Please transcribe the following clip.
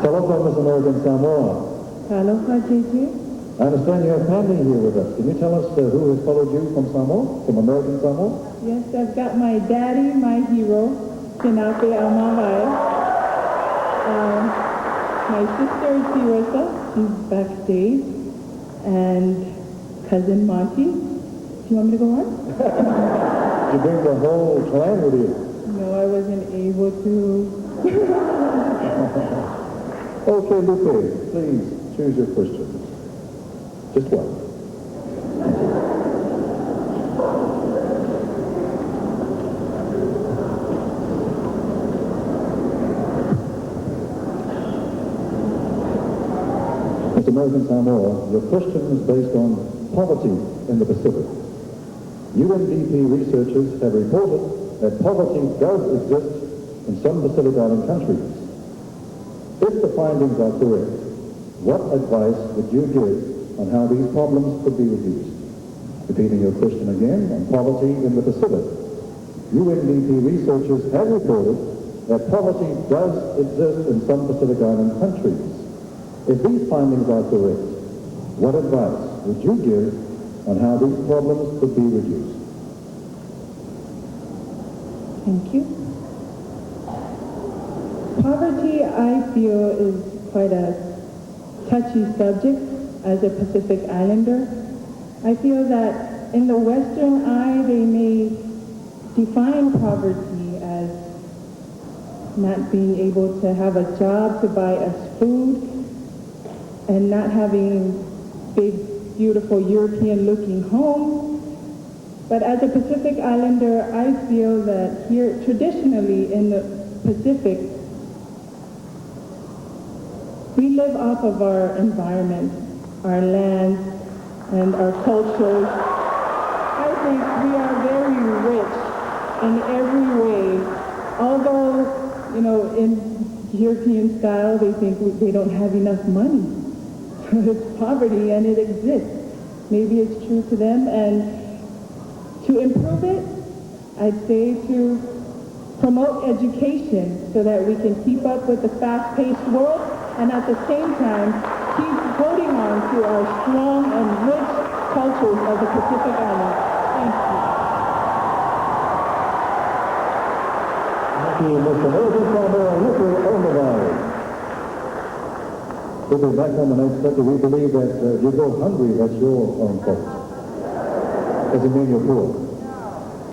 Aloha, Miss American Samoa. Aloha, JJ. I understand you have family here with us. Can you tell us who has followed you from Samoa, from American Samoa? Yes, I've got my daddy, my hero, Kinape Amawai. My sister, Tiwasa, she's backstage. And cousin Monty. Do you want me to go on? Did you bring the whole clan with you? No, I wasn't able to. Okay, Lupe, please choose your question. Just one. Mr. American Samoa, your question is based on poverty in the Pacific. UNDP researchers have reported that poverty does exist in some Pacific Island countries. If the findings are correct, what advice would you give on how these problems could be reduced? Repeating your question again, on poverty in the Pacific. UNDP researchers have reported that poverty does exist in some Pacific Island countries. If these findings are correct, what advice would you give on how these problems could be reduced? Thank you. Poverty, I feel, is quite a touchy subject as a Pacific Islander. I feel that in the Western eye, they may define poverty as not being able to have a job to buy us food and not having big, beautiful European-looking homes. But as a Pacific Islander, I feel that here, traditionally in the Pacific, we live off of our environment, our land, and our cultures. I think we are very rich in every way. Although, you know, in European style, they think they don't have enough money. It's poverty, and it exists. Maybe it's true to them. And to improve it, I'd say to promote education so that we can keep up with the fast-paced world and at the same time keep holding on to our strong and rich cultures of the Pacific Islands. Thank you. Thank you, Mr. American Samoa, Lupe Omawai. People back home in Australia, we believe that you go hungry, that's your own fault. Doesn't mean you're poor.